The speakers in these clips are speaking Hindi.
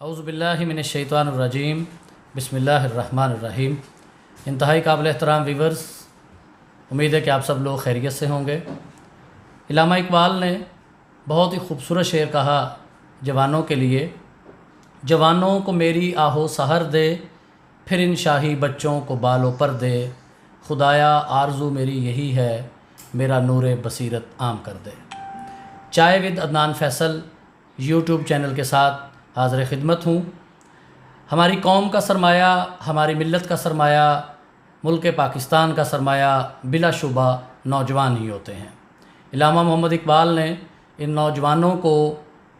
औज़ुबिल्लाहिमिनश्शैतानिर्रजीम बिस्मिल्लाहिर्रहमानिर्रहीम। इंतहाई काबिल एहतराम वीवर्स, उम्मीद है कि आप सब लोग खैरियत से होंगे। इल्लामा इकबाल ने बहुत ही खूबसूरत शेर कहा जवानों के लिए, जवानों को मेरी आहो सहर दे, फिर इन शाही बच्चों को बालों पर दे, खुदाया आरज़ू मेरी यही है, मेरा नूर बसीरत आम कर दे। चाय with Adnan Faisal YouTube channel के साथ हाज़िर खिदमत हूँ। हमारी कौम का सरमाया, हमारी मिल्लत का सरमाया, मुल्क पाकिस्तान का सरमाया बिलाशुबा नौजवान ही होते हैं। इल्लामा मोहम्मद इकबाल ने इन नौजवानों को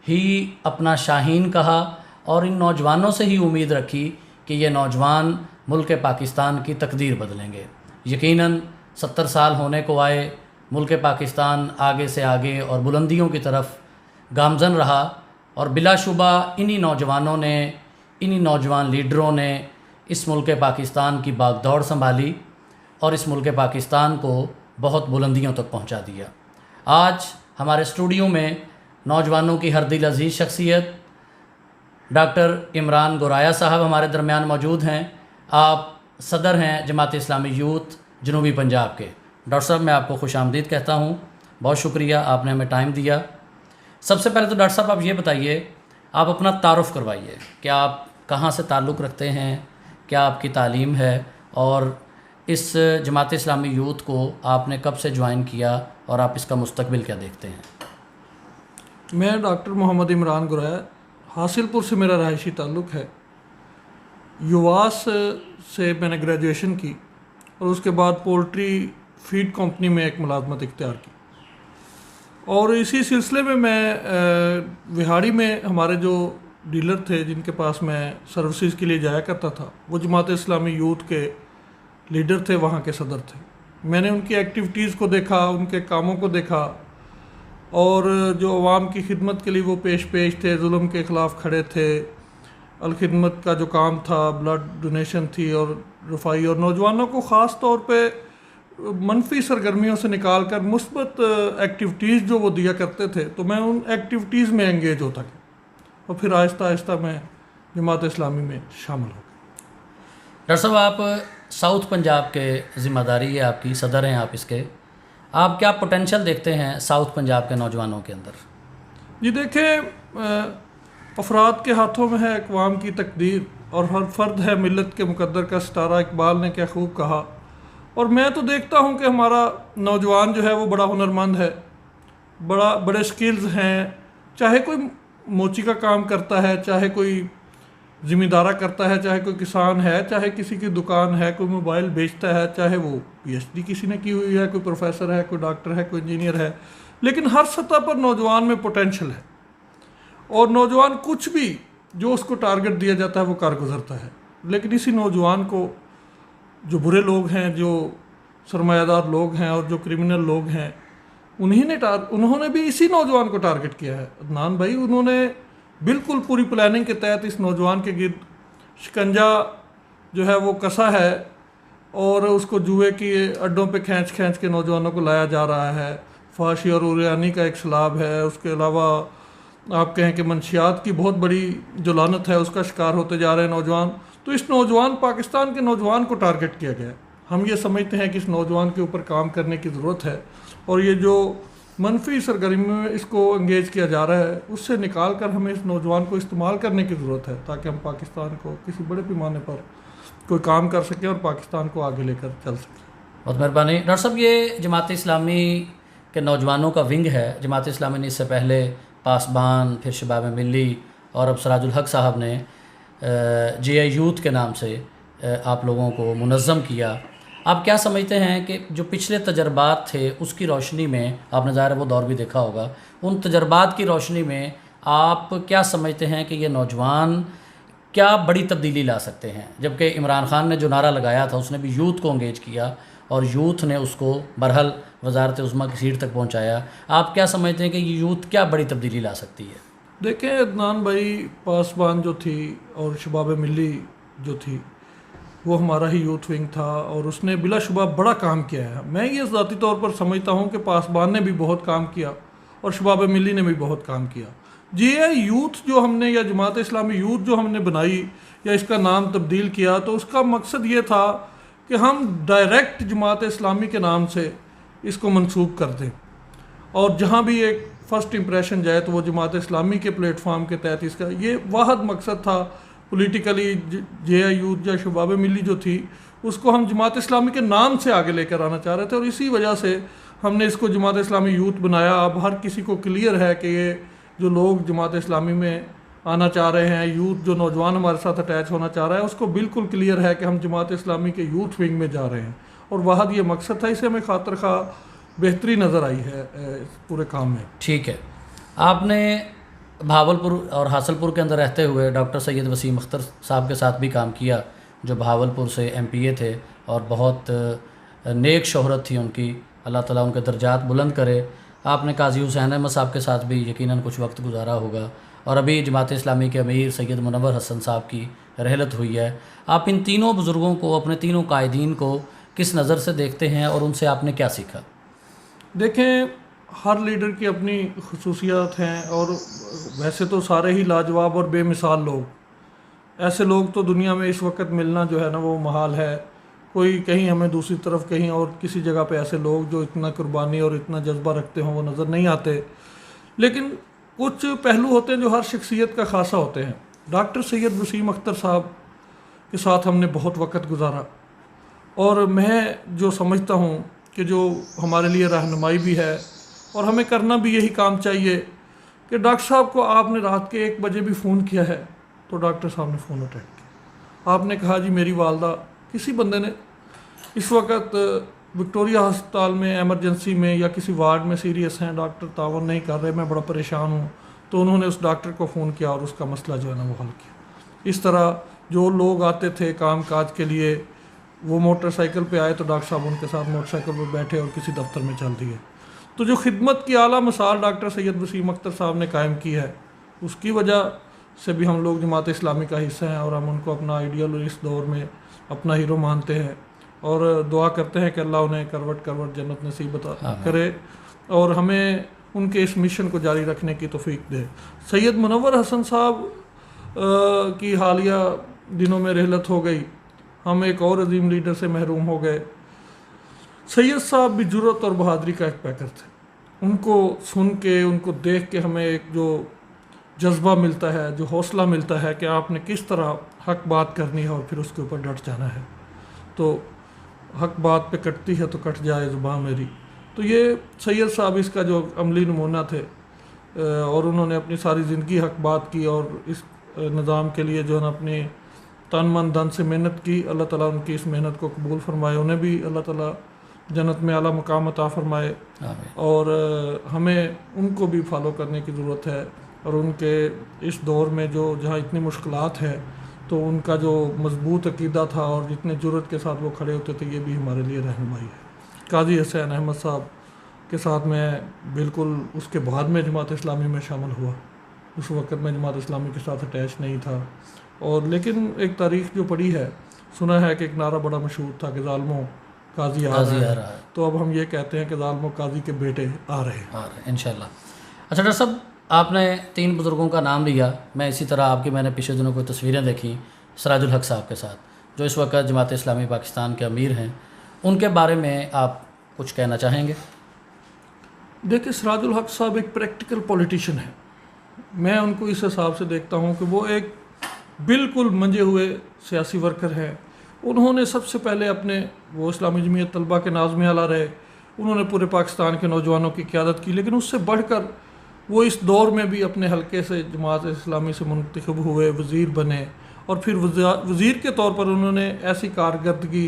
ही अपना शाहीन कहा और इन नौजवानों से ही उम्मीद रखी कि ये नौजवान मुल्क पाकिस्तान की तकदीर बदलेंगे। यकीनन 70 साल होने को आए, मुल्क पाकिस्तान आगे से आगे और बुलंदियों की तरफ गामज़न रहा और बिलाशुबा इन्हीं नौजवानों ने, इन्हीं नौजवान लीडरों ने इस मुल्क पाकिस्तान की बागदौड़ संभाली और इस मुल्क पाकिस्तान को बहुत बुलंदियों तक पहुंचा दिया। आज हमारे स्टूडियो में नौजवानों की हर दिल अजीज़ शख्सियत डॉक्टर इमरान गोराया साहब हमारे दरमियान मौजूद हैं। आप सदर हैं जमात इस्लामी यूथ जनूबी पंजाब के। डॉक्टर साहब, मैं आपको खुशामदीद कहता हूँ, बहुत शुक्रिया, आपने हमें टाइम दिया। सबसे पहले तो डॉक्टर साहब आप ये बताइए, आप अपना तारुफ़ करवाइए कि आप कहाँ से ताल्लुक़ रखते हैं, क्या आपकी तालीम है और इस जमात इस्लामी यूथ को आपने कब से ज्वाइन किया और आप इसका मुस्तकबिल क्या देखते हैं? मैं डॉक्टर मोहम्मद इमरान गोराया, हासिलपुर से मेरा रहायशी ताल्लुक़ है। युवास से मैंने ग्रेजुएशन की और उसके बाद पोल्ट्री फीड कंपनी में एक मुलाजमत इख्तियार की और इसी सिलसिले में मैं विहाड़ी में हमारे जो डीलर थे जिनके पास मैं सर्विसेज के लिए जाया करता था, वो जमात इस्लामी यूथ के लीडर थे, वहाँ के सदर थे। मैंने उनकी एक्टिविटीज़ को देखा, उनके कामों को देखा और जो अवाम की खिदमत के लिए वो पेश थे, जुल्म के ख़िलाफ़ खड़े थे, अलखिदमत का जो काम था, ब्लड डोनेशन थी और रफाई, और नौजवानों को ख़ास तौर पे मनफी सरगर्मियों से निकाल कर मुस्बत एक्टिविटीज़ जो वो दिया करते थे, तो मैं उन एक्टिविटीज़ में एंगेज होता गया और फिर आहिस्ता आहिस्ता मैं जमात इस्लामी में शामिल हो गया। डॉक्टर साहब, आप साउथ पंजाब के ज़िम्मेदारी है आपकी, सदर हैं आप इसके, आप क्या पोटेंशियल देखते हैं साउथ पंजाब के नौजवानों के अंदर? जी देखें, अफराद के हाथों में है अक़वाम की तकदीर और हर फर्द है मिल्लत के मुकद्दर का सितारा, इकबाल ने क्या खूब कहा। और मैं तो देखता हूँ कि हमारा नौजवान जो है वो बड़ा हुनरमंद है, बड़े स्किल्स हैं। चाहे कोई मोची का काम करता है, चाहे कोई ज़िम्मेदारा करता है, चाहे कोई किसान है, चाहे किसी की दुकान है, कोई मोबाइल बेचता है, चाहे वो PhD किसी ने की हुई है, कोई प्रोफेसर है, कोई डॉक्टर है, कोई इंजीनियर है, लेकिन हर सतह पर नौजवान में पोटेंशल है और नौजवान कुछ भी जो उसको टारगेट दिया जाता है वो कर गुजरता है। लेकिन इसी नौजवान को जो बुरे लोग हैं, जो सरमायादार लोग हैं और जो क्रिमिनल लोग हैं, उन्होंने भी इसी नौजवान को टारगेट किया है। अदनान भाई, उन्होंने बिल्कुल पूरी प्लानिंग के तहत इस नौजवान के गिर्द शिकंजा जो है वो कसा है और उसको जुए की अड्डों पे खींच के नौजवानों को लाया जा रहा है। फाशी और उरियानी का एक सैलाब है। उसके अलावा आप कहें कि मंशियात की बहुत बड़ी जो लानत है उसका शिकार होते जा रहे हैं नौजवान। तो इस नौजवान पाकिस्तान के नौजवान को टारगेट किया गया है। हम ये समझते हैं कि इस नौजवान के ऊपर काम करने की ज़रूरत है और ये जो मनफी सरगर्मी में इसको एंगेज किया जा रहा है उससे निकाल कर हमें इस नौजवान को इस्तेमाल करने की ज़रूरत है ताकि हम पाकिस्तान को किसी बड़े पैमाने पर कोई काम कर सकें और पाकिस्तान को आगे लेकर चल सकें। बहुत मेहरबानी। डॉक्टर साहब, ये जमात इस्लामी के नौजवानों का विंग है। जमात इस्लामी ने इससे पहले पासबान, फिर शबाब मिली और अब सराजुल हक साहब ने JI यूथ के नाम से आप लोगों को मुनज़्ज़म किया। आप क्या समझते हैं कि जो पिछले तजर्बात थे उसकी रोशनी में, आपने ज़ाहिर है वो दौर भी देखा होगा, उन तजर्बात की रोशनी में आप क्या समझते हैं कि ये नौजवान क्या बड़ी तब्दीली ला सकते हैं? जबकि इमरान खान ने जो नारा लगाया था उसने भी यूथ को एंगेज किया और यूथ ने उसको बहरहाल वज़ारत उज़्मा की सीट तक पहुँचाया। आप क्या समझते हैं कि ये यूथ क्या बड़ी तब्दीली ला सकती है? देखें अदनान भाई, पासबान जो थी और शबाब मिली जो थी वो हमारा ही यूथ विंग था और उसने बिलाशुबा बड़ा काम किया है। मैं ये ज़ाती तौर पर समझता हूँ कि पासबान ने भी बहुत काम किया और शबाब मिली ने भी बहुत काम किया। GI यूथ जो हमने या जमात इस्लामी यूथ जो हमने बनाई या इसका नाम तब्दील किया, तो उसका मकसद ये था कि हम डायरेक्ट जमात इस्लामी के नाम से इसको मंसूब कर दें और जहाँ भी एक फ़र्स्ट इम्प्रेशन जाए तो वो जमात इस्लामी के प्लेटफॉर्म के तहत इसका ये वाहद मकसद था। पॉलिटिकली GI यूथ या शबाब मिली जो थी उसको हम जमात इस्लामी के नाम से आगे लेकर आना चाह रहे थे और इसी वजह से हमने इसको जमात इस्लामी यूथ बनाया। अब हर किसी को क्लियर है कि ये जो लोग जमात इस्लामी में आना चाह रहे हैं, यूथ जो नौजवान हमारे साथ अटैच होना चाह रहा है, उसको बिल्कुल क्लियर है कि हम जमात इस्लामी के यूथ विंग में जा रहे हैं और वाहद ये मकसद था। इसे हमें खातर खा बेहतरी नज़र आई है पूरे काम में। ठीक है, आपने भावलपुर और हासलपुर के अंदर रहते हुए डॉक्टर सैयद वसीम अख्तर साहब के साथ भी काम किया, जो भावलपुर से MPA थे और बहुत नेक शोहरत थी उनकी, अल्लाह ताला उनके दर्जात बुलंद करे। आपने काजी हुसैन अहमद साहब के साथ भी यकीनन कुछ वक्त गुजारा होगा और अभी जमात इस्लामी के अमीर सैयद मुनव्वर हसन साहब की रहलत हुई है। आप इन तीनों बुज़ुर्गों को, अपने तीनों कायदीन को किस नज़र से देखते हैं और उनसे आपने क्या सीखा? देखें, हर लीडर की अपनी खसूसियात हैं और वैसे तो सारे ही लाजवाब और बेमिसाल लोग, ऐसे लोग तो दुनिया में इस वक्त मिलना जो है ना वो महाल है। कोई कहीं हमें दूसरी तरफ कहीं और किसी जगह पे ऐसे लोग जो इतना कुर्बानी और इतना जज्बा रखते हों वो नज़र नहीं आते। लेकिन कुछ पहलू होते हैं जो हर शख्सियत का खासा होते हैं। डॉक्टर सैयद वसीम अख्तर साहब के साथ हमने बहुत वक्त गुजारा और मैं जो समझता हूँ कि जो हमारे लिए रहनुमाई भी है और हमें करना भी यही काम चाहिए कि डॉक्टर साहब को आपने रात के 1 बजे भी फ़ोन किया है तो डॉक्टर साहब ने फ़ोन अटेंड किया। आपने कहा जी मेरी वालदा, किसी बंदे ने इस वक्त विक्टोरिया अस्पताल में एमरजेंसी में या किसी वार्ड में सीरियस हैं, डॉक्टर तावन नहीं कर रहे, मैं बड़ा परेशान हूँ, तो उन्होंने उस डॉक्टर को फ़ोन किया और उसका मसला जो है ना वो हल किया। इस तरह जो लोग आते थे काम काज के लिए, वो मोटरसाइकिल पे आए तो डॉक्टर साहब उनके साथ मोटरसाइकिल पर बैठे और किसी दफ्तर में चल दिए। तो जो खिदमत की आला मिसाल डॉक्टर सैयद वसीम अख्तर साहब ने कायम की है, उसकी वजह से भी हम लोग जमात इस्लामी का हिस्सा हैं और हम उनको अपना आइडियल इस दौर में अपना हीरो मानते हैं और दुआ करते हैं कि अल्लाह उन्हें करवट करवट जन्नत नसीब करे और हमें उनके इस मिशन को जारी रखने की तौफीक दे। सैयद मुनव्वर हसन साहब की हालिया दिनों में रहलत हो गई, हम एक और अजीम लीडर से महरूम हो गए। सैयद साहब भी जुर्रत और बहादुरी का एक पैकर थे। उनको सुन के, उनको देख के हमें एक जो जज्बा मिलता है, जो हौसला मिलता है कि आपने किस तरह हक बात करनी है और फिर उसके ऊपर डट जाना है। तो हक बात पे कटती है तो कट जाए ज़ुबान मेरी। तो ये सैयद साहब इसका जो अमली नमूना थे और उन्होंने अपनी सारी ज़िंदगी हक बात की और इस निज़ाम के लिए जो है ना अपनी तन मन धन से मेहनत की। अल्लाह ताला उनकी इस मेहनत को कबूल फरमाए, उन्हें भी अल्लाह ताला जन्नत में आला मकाम अता फरमाए और हमें उनको भी फॉलो करने की ज़रूरत है। और उनके इस दौर में जो जहाँ इतनी मुश्किलात है तो उनका जो मजबूत अकीदा था और जितने जुर्रत के साथ वो खड़े होते थे, ये भी हमारे लिए रहनुमाई है। काजी हुसैन अहमद साहब के साथ मैं बिल्कुल उसके बाद में जमात इस्लामी में शामिल हुआ। उस वक्त मैं जमात इस्लामी के साथ अटैच नहीं था और लेकिन एक तारीख जो पढ़ी है, सुना है कि एक नारा बड़ा मशहूर था कि ज़ालिमों काजी आ रहा है। तो अब हम ये कहते हैं कि ज़ालिमों काजी के बेटे आ रहे हैं इंशाल्लाह। अच्छा डॉक्टर साहब, आपने 3 बुज़ुर्गों का नाम लिया, मैं इसी तरह आपकी मैंने पिछले दिनों कोई तस्वीरें देखी सिराजुल हक साहब के साथ, जो इस वक्त जमात इस्लामी पाकिस्तान के अमीर हैं, उनके बारे में आप कुछ कहना चाहेंगे? देखिए, सिराजुल हक साहब एक प्रैक्टिकल पॉलिटिशियन है। मैं उनको इस हिसाब से देखता हूँ कि वो एक बिल्कुल मंजे हुए सियासी वर्कर हैं। उन्होंने सबसे पहले वो इस्लामी जमीयत तलबा के नाज़िम आला रहे, उन्होंने पूरे पाकिस्तान के नौजवानों की क़यादत की, लेकिन उससे बढ़कर वो इस दौर में भी अपने हलके से जमात इस्लामी से मुंतखब हुए, वज़ीर बने और फिर वज़ीर के तौर पर उन्होंने ऐसी कारकर्दगी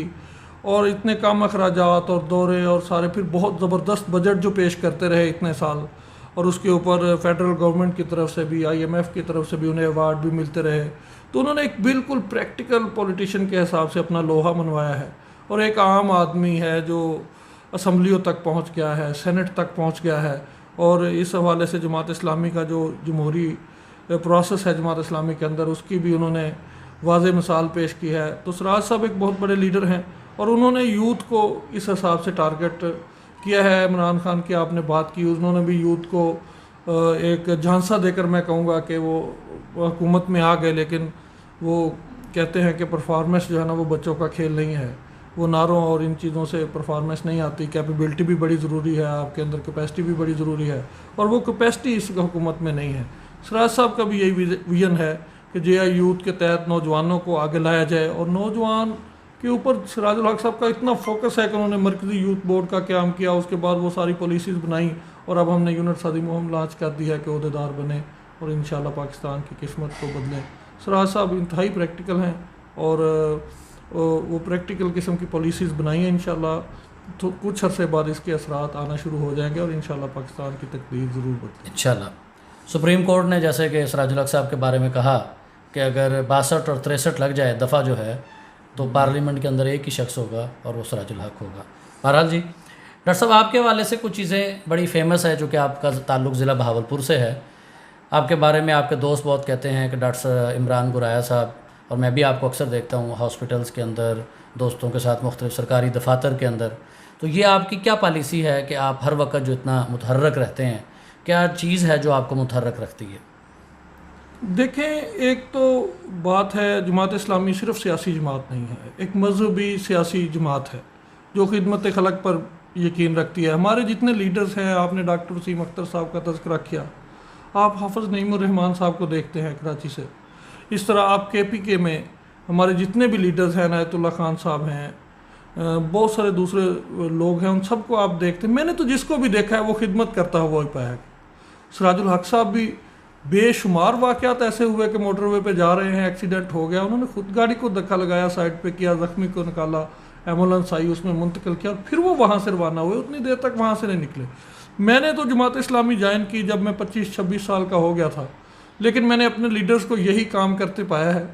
और इतने कम अखराजात और दौरे और सारे फिर बहुत ज़बरदस्त बजट जो पेश करते रहे इतने साल, और उसके ऊपर फेडरल गवर्नमेंट की तरफ से भी, IMF की तरफ से भी उन्हें अवार्ड भी मिलते रहे। तो उन्होंने एक बिल्कुल प्रैक्टिकल पॉलिटिशियन के हिसाब से अपना लोहा मनवाया है और एक आम आदमी है जो असम्बलियों तक पहुँच गया है, सेनेट तक पहुँच गया है। और इस हवाले से जमात इस्लामी का जो जमहूरी प्रोसेस है जमात इस्लामी के अंदर, उसकी भी उन्होंने वाज़ेह मिसाल पेश की है। तो सिराज साहब एक बहुत बड़े लीडर हैं और उन्होंने यूथ को इस हिसाब से टारगेट किया है इमरान खान की आपने बात की, उन्होंने भी यूथ को एक झांसा देकर मैं कहूँगा कि वो हुकूमत में आ गए, लेकिन वो कहते हैं कि परफॉर्मेंस जो है ना वो बच्चों का खेल नहीं है, वो नारों और इन चीज़ों से परफॉर्मेंस नहीं आती। कैपेबिलिटी भी बड़ी ज़रूरी है, आपके अंदर कैपेसिटी भी बड़ी ज़रूरी है, और वो कैपेसिटी इस हुकूमत में नहीं है। सिराज साहब का भी यही विजन है कि JI यूथ के तहत नौजवानों को आगे लाया जाए, और नौजवान के ऊपर सिराजुल हक साहब का इतना फोकस है कि उन्होंने मरकज़ी यूथ बोर्ड का क़याम किया, उसके बाद वो सारी पॉलिसीज़ बनाई, और अब हमने यूनिट सादी मुहिम लॉन्च कर दी है कि अहदेदार बने और इंशाल्लाह पाकिस्तान की किस्मत को बदलें। सिराज साहब इंतहाई प्रैक्टिकल हैं, और वो प्रैक्टिकल किस्म की पॉलिसीज़ बनाई हैं। इंशाल्लाह तो कुछ अरसे बाद इसके असरात आना शुरू हो जाएंगे, और इंशाल्लाह पाकिस्तान की तकदीर ज़रूर बदलेगी इंशाल्लाह। सुप्रीम कोर्ट ने जैसे कि सिराजुल हक साहब के बारे में कहा कि अगर 62 और 63 लग जाए दफ़ा जो है, तो पार्लियामेंट के अंदर एक ही शख्स होगा और वो सिराजुल हक होगा। बहरहाल जी, डॉक्टर साहब आपके हवाले से कुछ चीज़ें बड़ी फेमस है, जो कि आपका ताल्लुक़ ज़िला बहावलपुर से है। आपके बारे में आपके दोस्त बहुत कहते हैं कि डॉक्टर इमरान गुराया साहब, और मैं भी आपको अक्सर देखता हूँ हॉस्पिटल्स के अंदर, दोस्तों के साथ मुख्तलिफ सरकारी दफातर के अंदर। तो ये आपकी क्या पॉलिसी है कि आप हर वक्त जो इतना मुतहर्रक रहते हैं, क्या चीज़ है जो आपको मुतहर्रक रखती है? देखें, एक तो बात है, जमात इस्लामी सिर्फ सियासी जमात नहीं है, एक मजहबी सियासी जमात है जो खिदमत खलक पर यकीन रखती है। हमारे जितने लीडर्स हैं, आपने डॉक्टर वसीम अख्तर साहब का तज़किरा किया, आप हाफ़िज़ नईमुर्रहमान साहब को देखते हैं कराची से, इस तरह आप KPK में हमारे जितने भी लीडर्स हैं, इनायतुल्लाह खान साहब हैं, बहुत सारे दूसरे लोग हैं, उन सबको आप देखते हैं। मैंने तो जिसको भी देखा है वो खिदमत करता हुआ ही पाया। सिराजुल हक साहब भी बेशुमार वाक़यात ऐसे हुए कि मोटरवे पे जा रहे हैं, एक्सीडेंट हो गया, उन्होंने खुद गाड़ी को धक्का लगाया, साइड पे किया, ज़ख्मी को निकाला, एम्बुलेंस आई, उसमें मुंतकिल किया, और फिर वो वहाँ से रवाना हुए, उतनी देर तक वहाँ से नहीं निकले। मैंने तो जमात इस्लामी ज्वाइन की जब मैं 25-26 साल का हो गया था, लेकिन मैंने अपने लीडर्स को यही काम करते पाया है,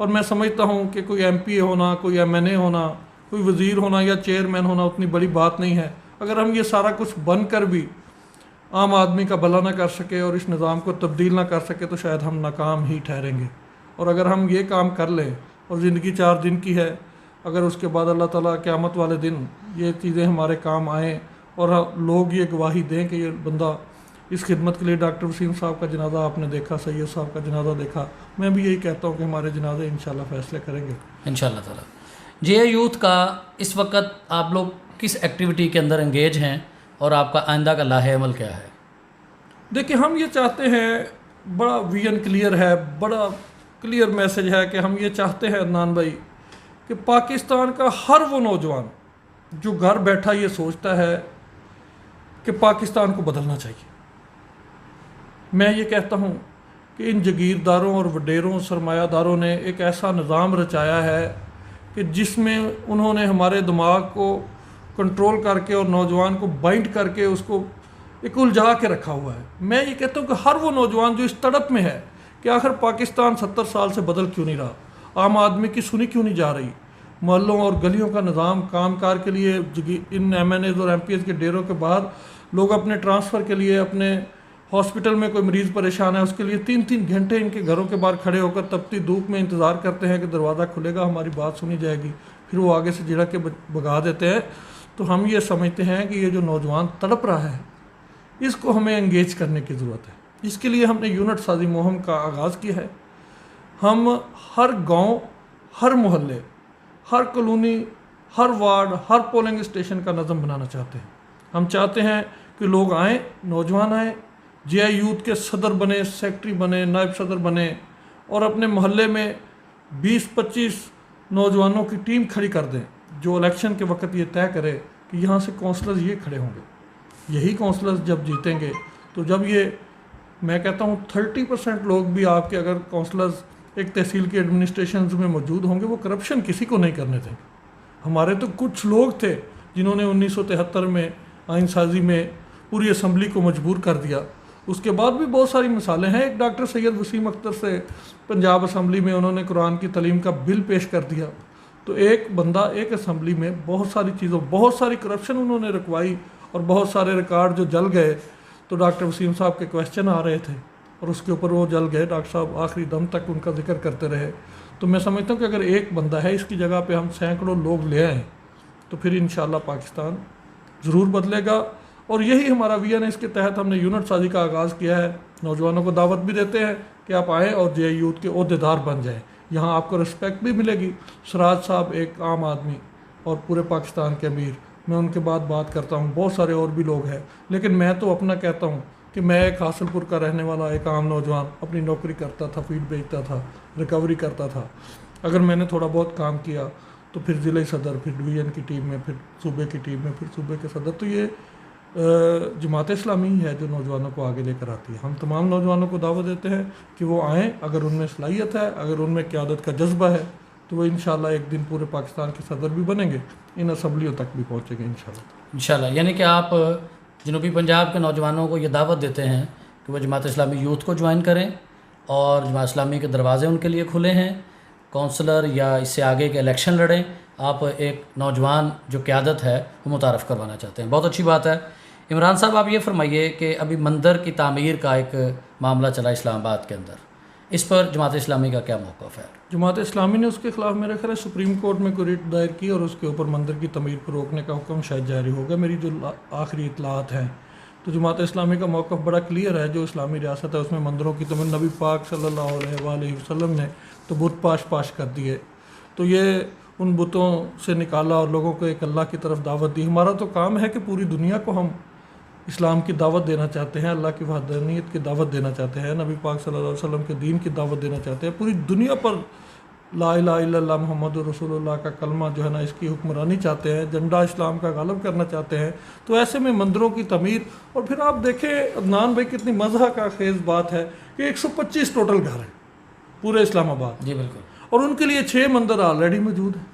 और मैं समझता हूँ कि कोई MPA होना, कोई MNA होना, कोई वज़ीर होना या चेयरमैन होना उतनी बड़ी बात नहीं है। अगर हम ये सारा कुछ बन कर भी आम आदमी का भला ना कर सके और इस निज़ाम को तब्दील ना कर सके, तो शायद हम नाकाम ही ठहरेंगे। और अगर हम ये काम कर लें, और ज़िंदगी 4 दिन की है, अगर उसके बाद अल्लाह ताला क़यामत वाले दिन ये चीज़ें हमारे काम आएँ और लोग ये गवाही दें कि ये बंदा इस खिदमत के लिए, डॉक्टर वसीम साहब का जनाजा आपने देखा, सैयद साहब का जनाजा देखा, मैं भी यही कहता हूँ कि हमारे जनाजे इंशाल्लाह फ़ैसले करेंगे इंशाल्लाह ताला। JI यूथ का इस वक्त आप लोग किस एक्टिविटी के अंदर एंगेज हैं, और आपका आइंदा का लाहे अमल क्या है? देखिए, हम ये चाहते हैं, बड़ा विजन क्लियर है, बड़ा क्लियर मैसेज है कि हम ये चाहते हैं अदनान भाई कि पाकिस्तान का हर वो नौजवान जो घर बैठा ये सोचता है कि पाकिस्तान को बदलना चाहिए। मैं ये कहता हूँ कि इन जगीरदारों और वडेरों सरमायादारों ने एक ऐसा निज़ाम रचाया है कि जिसमें उन्होंने हमारे दिमाग को कंट्रोल करके और नौजवान को बाइंड करके उसको एक उलझा के रखा हुआ है। मैं ये कहता हूँ कि हर वो नौजवान जो इस तड़प में है कि आखिर पाकिस्तान 70 साल से बदल क्यों नहीं रहा, आम आदमी की सुनी क्यों नहीं जा रही, मोहल्लों और गलियों का निज़ाम काम कार के लिए इन MNAs और MPs के डेरों के बाद लोग अपने ट्रांसफ़र के लिए, अपने हॉस्पिटल में कोई मरीज़ परेशान है, उसके लिए 3-3 घंटे इनके घरों के बाहर खड़े होकर तपती धूप में इंतज़ार करते हैं कि दरवाज़ा खुलेगा, हमारी बात सुनी जाएगी, फिर वो आगे से झिड़क के भगा देते हैं। तो हम ये समझते हैं कि ये जो नौजवान तड़प रहा है, इसको हमें एंगेज करने की ज़रूरत है। इसके लिए हमने यूनिट साजी मुहिम का आगाज़ किया है। हम हर गांव, हर मोहल्ले, हर कॉलोनी, हर वार्ड, हर पोलिंग स्टेशन का नज़म बनाना चाहते हैं। हम चाहते हैं कि लोग आएँ, नौजवान आएँ, JI यूथ के सदर बने, सेक्रेटरी बने, नायब सदर बने, और अपने मोहल्ले में 20-25 नौजवानों की टीम खड़ी कर दें जो इलेक्शन के वक्त ये तय करे कि यहाँ से काउंसलर्स ये खड़े होंगे। यही काउंसलर्स जब जीतेंगे, तो जब ये, मैं कहता हूँ 30% लोग भी आपके अगर काउंसलर्स एक तहसील के एडमिनिस्ट्रेशन में मौजूद होंगे, वो करप्शन किसी को नहीं करने देंगे। हमारे तो कुछ लोग थे जिन्होंने 1973 में आइन साजी में पूरी असम्बली को मजबूर कर दिया। उसके बाद भी बहुत सारी मिसालें हैं। एक डॉक्टर सैयद वसीम अख्तर से पंजाब असम्बली में उन्होंने कुरान की तालीम का बिल पेश कर दिया। तो एक बंदा एक असम्बली में बहुत सारी चीज़ों, बहुत सारी करप्शन उन्होंने रखवाई, और बहुत सारे रिकॉर्ड जो जल गए। तो डॉक्टर वसीम साहब के क्वेश्चन आ रहे थे और उसके ऊपर वो जल गए। डॉक्टर साहब आखिरी दम तक उनका जिक्र करते रहे। तो मैं समझता हूँ कि अगर एक बंदा है, इसकी जगह पे हम सैकड़ों लोग ले आएँ, तो फिर इंशाल्लाह पाकिस्तान ज़रूर बदलेगा। और यही हमारा विजन है। इसके तहत हमने यूनिट साजी का आगाज़ किया है। नौजवानों को दावत भी देते हैं कि आप आएँ और जे यूथ के ओहदेदार बन जाएँ। यहाँ आपको रिस्पेक्ट भी मिलेगी। सिराज साहब एक आम आदमी और पूरे पाकिस्तान के अमीर, मैं उनके बाद बात करता हूँ, बहुत सारे और भी लोग हैं, लेकिन मैं तो अपना कहता हूँ कि मैं एक हासिलपुर का रहने वाला एक आम नौजवान, अपनी नौकरी करता था, फीड बेचता था, रिकवरी करता था। अगर मैंने थोड़ा बहुत काम किया तो फिर ज़िले सदर, फिर डिवीज़न की टीम में, फिर सूबे की टीम में, फिर सूबे के सदर। तो ये जमात इस्लामी ही है जो नौजवानों को आगे लेकर आती है। हम तमाम नौजवानों को दावत देते हैं कि वो आएँ, अगर उनमें सलाहियत है, अगर उनमें क़यादत का जज्बा है, तो वो इंशाल्लाह एक दिन पूरे पाकिस्तान के सदर भी बनेंगे, इन असम्बलियों तक भी पहुँचेंगे इंशाल्लाह। यानी कि आप जनूबी पंजाब के नौजवानों को ये दावत देते हैं कि वो जमात इस्लामी यूथ को ज्वाइन करें और जमात इस्लामी के दरवाज़े उनके लिए खुले हैं। काउंसलर या इससे आगे के इलेक्शन लड़ें। आप एक नौजवान जो क़यादत है वो मुतारफ़ करवाना चाहते हैं, बहुत अच्छी बात है। इमरान साहब, आप ये फरमाइए कि अभी मंदिर की तामीर का एक मामला चला इस्लामाबाद के अंदर, इस पर जमात इस्लामी का क्या मौक़िफ़ है? जमात इस्लामी ने उसके ख़िलाफ़ मेरे ख्याल सुप्रीम कोर्ट में कोई रिट दायर की और उसके ऊपर मंदिर की तमीर को रोकने का हुक्म शायद जारी होगा, मेरी जो आखिरी इतलात हैं। तो जमात इस्लामी का मौक़िफ़ बड़ा क्लियर है। जो इस्लामी रियासत है उसमें मंदिरों की तमीर, नबी पाक सल्लल्लाहु अलैहि वसल्लम ने तो बुत पाश कर दिए, तो ये उन बुतों से निकाला और लोगों को एक अल्लाह की तरफ दावत दी। हमारा तो काम है कि पूरी दुनिया को हम इस्लाम की दावत देना चाहते हैं, अल्लाह की वहदानियत की दावत देना चाहते हैं, नबी पाक सल्लल्लाहु अलैहि वसल्लम के दीन की दावत देना चाहते हैं। पूरी दुनिया पर ला इलाहा इल्लल्लाह मुहम्मदुर रसूलुल्लाह का कलमा जो है ना, इसकी हुक्मरानी चाहते हैं, झंडा इस्लाम का गालब करना चाहते हैं। तो ऐसे में मंदिरों की तमीर, और फिर आप देखें अदनान भाई कितनी मज़ा का खेज़ बात है कि 125 टोटल घर हैं पूरे इस्लामाबाद। जी बिल्कुल। और उनके लिए 6 मंदिर ऑलरेडी मौजूद हैं।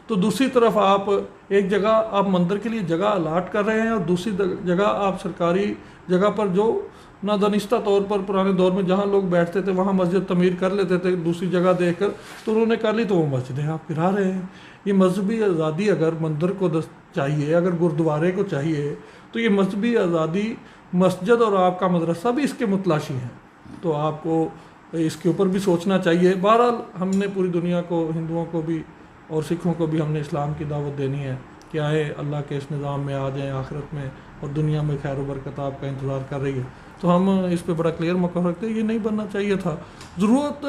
तो दूसरी तरफ आप एक जगह आप मंदिर के लिए जगह अलाट कर रहे हैं और दूसरी जगह आप सरकारी जगह पर जो नादानिस्ता तौर पर पुराने दौर में जहाँ लोग बैठते थे वहाँ मस्जिद तमीर कर लेते थे दूसरी जगह देखकर, तो उन्होंने कर ली, तो वो मस्जिदें आप गिरा रहे हैं। ये मजहबी आज़ादी अगर मंदिर को चाहिए, अगर गुरुद्वारे को चाहिए, तो ये मजहबी आज़ादी मस्जिद और आपका मदरसा भी इसके मुतलाशी हैं। तो आपको इसके ऊपर भी सोचना चाहिए। बहरहाल हमने पूरी दुनिया को, हिंदुओं को भी और सिखों को भी हमने इस्लाम की दावत देनी है कि आए अल्लाह के इस निज़ाम में आ जाएं आखिरत में, और दुनिया में खैर बरकत आपका इंतज़ार कर रही है। तो हम इस पे बड़ा क्लियर मौक़िफ़ रखते हैं। ये नहीं बनना चाहिए था, ज़रूरत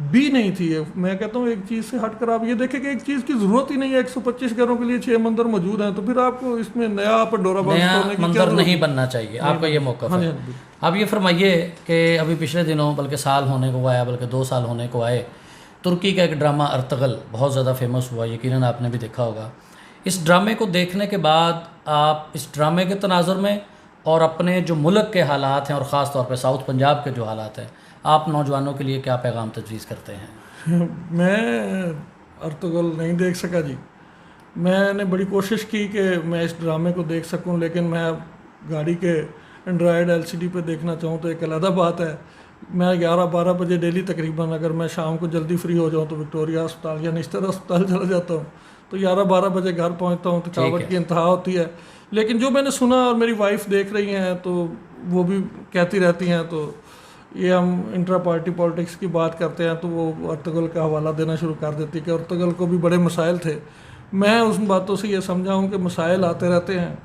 भी नहीं थी। मैं कहता हूँ एक चीज़ से हट कर आप ये देखें कि एक चीज़ की ज़रूरत ही नहीं है। 125 घरों के लिए 6 मंदिर मौजूद हैं, तो फिर आपको इसमें नया पंडोरा बॉक्स मंदिर नहीं बनना चाहिए, आपका ये मौक़िफ़ है। आप ये फरमाइए कि अभी पिछले दिनों, बल्कि साल होने को आया, बल्कि 2 साल होने को आए, तुर्की का एक ड्रामा अर्तगल बहुत ज़्यादा फेमस हुआ, यकीनन आपने भी देखा होगा। इस ड्रामे को देखने के बाद आप इस ड्रामे के तनाजुर में और अपने जो मुल्क के हालात हैं और ख़ास तौर पे साउथ पंजाब के जो हालात हैं, आप नौजवानों के लिए क्या पैगाम तजवीज़ करते हैं? मैं अर्तगल नहीं देख सका जी। मैंने बड़ी कोशिश की कि मैं इस ड्रामे को देख सकूं, लेकिन मैं गाड़ी के एंड्रॉयड LCD पे देखना चाहूँ तो एक अलग बात है। मैं 11-12 बजे डेली तकरीबन, अगर मैं शाम को जल्दी फ्री हो जाऊँ तो विक्टोरिया अस्पताल या निश्तर अस्पताल चला जाता हूँ, तो 11-12 बजे घर पहुँचता हूँ, थकावट की इंतहा होती है। लेकिन जो मैंने सुना, और मेरी वाइफ देख रही हैं तो वो भी कहती रहती हैं, तो ये हम इंट्रा पार्टी पॉलिटिक्स की बात करते हैं तो वो अर्तगल का हवाला देना शुरू कर देती है कि अर्तगल को भी बड़े मसाइल थे। मैं उस बातों से ये समझा हूँ कि मसाइल आते रहते हैं,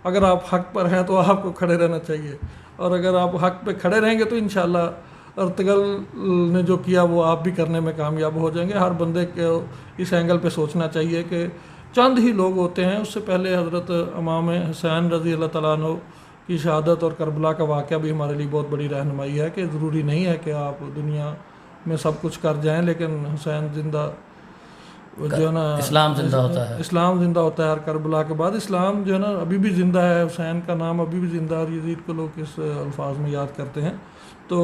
अगर आप हक़ पर हैं तो आपको खड़े रहना चाहिए, और अगर आप हक़ पे खड़े रहेंगे तो इंशाल्लाह अर्तगल ने जो किया वो आप भी करने में कामयाब हो जाएंगे। हर बंदे को इस एंगल पे सोचना चाहिए कि चंद ही लोग होते हैं। उससे पहले हज़रत इमाम हुसैन रज़ी अल्लाह तआला अन्हु की शहादत और करबला का वाक़या भी हमारे लिए बहुत बड़ी रहनुमाई है कि ज़रूरी नहीं है कि आप दुनिया में सब कुछ कर जाएं, लेकिन हुसैन जिंदा जो है ना, इस्लाम जिंदा होता है। इस्लाम जिंदा होता है हर करबला के बाद। इस्लाम जो है ना अभी भी ज़िंदा है, हुसैन का नाम अभी भी ज़िंदा है, और यजीद को लोग इस अल्फाज में याद करते हैं। तो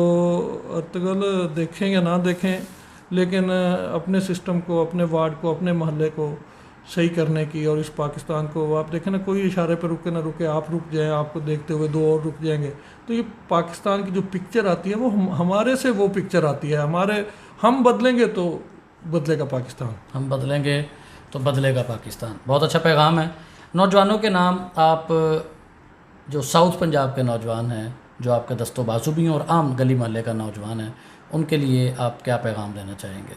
अर्तगल देखें या ना देखें, लेकिन अपने सिस्टम को, अपने वार्ड को, अपने महल्ले को सही करने की, और इस पाकिस्तान को आप देखें ना, कोई इशारे पर रुके ना रुके, आप रुक जाएं, आपको देखते हुए 2 और रुक जाएंगे, तो ये पाकिस्तान की जो पिक्चर आती है वो हमारे से वो पिक्चर आती है। हम बदलेंगे तो बदलेगा पाकिस्तान, हम बदलेंगे तो बदलेगा पाकिस्तान। बहुत अच्छा पैगाम है। नौजवानों के नाम, आप जो साउथ पंजाब के नौजवान हैं, जो आपके दस्तो बाजू भी हैं और आम गली मोहल्ले का नौजवान है, उनके लिए आप क्या पैगाम देना चाहेंगे?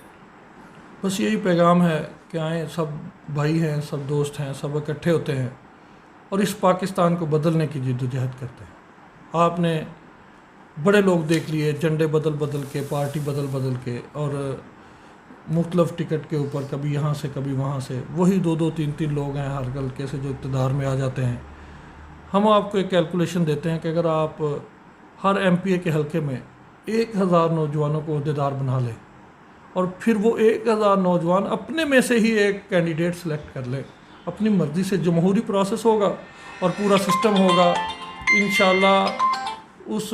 बस यही पैगाम है कि आए, सब भाई हैं, सब दोस्त हैं, सब इकट्ठे होते हैं और इस पाकिस्तान को बदलने की जद्दोजहद करते हैं। आपने बड़े लोग देख लिए, झंडे बदल बदल के, पार्टी बदल बदल के, और मुख्तलिफ टिकट के ऊपर कभी यहाँ से कभी वहाँ से, वही 2-2 3-3 लोग हैं हर हल्के से जो इक़्तिदार में आ जाते हैं। हम आपको एक कैलकुलेशन देते हैं कि अगर आप हर MPA के हल्के में 1000 नौजवानों को अहदेदार बना लें और फिर वो 1000 नौजवान अपने में से ही एक कैंडिडेट सेलेक्ट कर ले, अपनी मर्ज़ी से, जमहूरी प्रोसेस होगा और पूरा सिस्टम होगा। इंशाल्लाह उस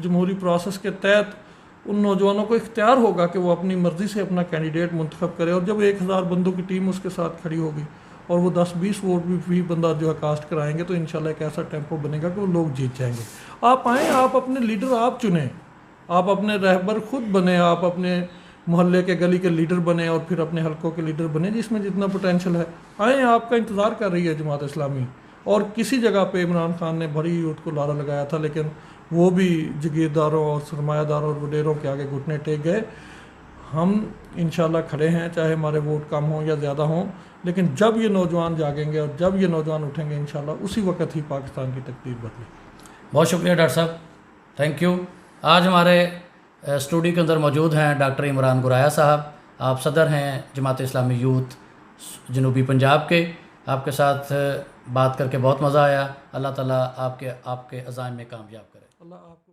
जमहूरी प्रोसेस के तहत उन नौजवानों को इख्तियार होगा कि वो अपनी मर्ज़ी से अपना कैंडिडेट मुंतखब करे, और जब 1000 बंदों की टीम उसके साथ खड़ी होगी और वो 10-20 वोट भी बंदा जो है कास्ट कराएंगे, तो इंशाल्लाह एक ऐसा टेम्पो बनेगा कि वो लोग जीत जाएंगे। आप आएँ, आप अपने लीडर आप चुनें, आप अपने रहबर खुद बने, आप अपने मोहल्ले के गली के लीडर बने और फिर अपने हलकों के लीडर बने, जिसमें जितना पोटेंशियल है। आएँ, आपका इंतज़ार कर रही है जमात इस्लामी। और किसी जगह पे इमरान खान ने बड़ी यूथ को लारा लगाया था, लेकिन वो भी जागीरदारों और सरमायादारों और वडेरों के आगे घुटने टेक गए। हम इंशाल्लाह खड़े हैं, चाहे हमारे वोट कम हों या ज़्यादा हों, लेकिन जब ये नौजवान जागेंगे और जब ये नौजवान उठेंगे, इंशाल्लाह उसी वक्त ही पाकिस्तान की तकदीर बदले। बहुत शुक्रिया डॉक्टर साहब, थैंक यू। आज हमारे स्टूडियो के अंदर मौजूद हैं डॉक्टर इमरान गुराया साहब। आप सदर हैं जमात इस्लामी यूथ जनूबी पंजाब के। आपके साथ बात करके बहुत मज़ा आया। अल्लाह ताला आपके अज़ाइम में कामयाब करे। अल्लाह आपको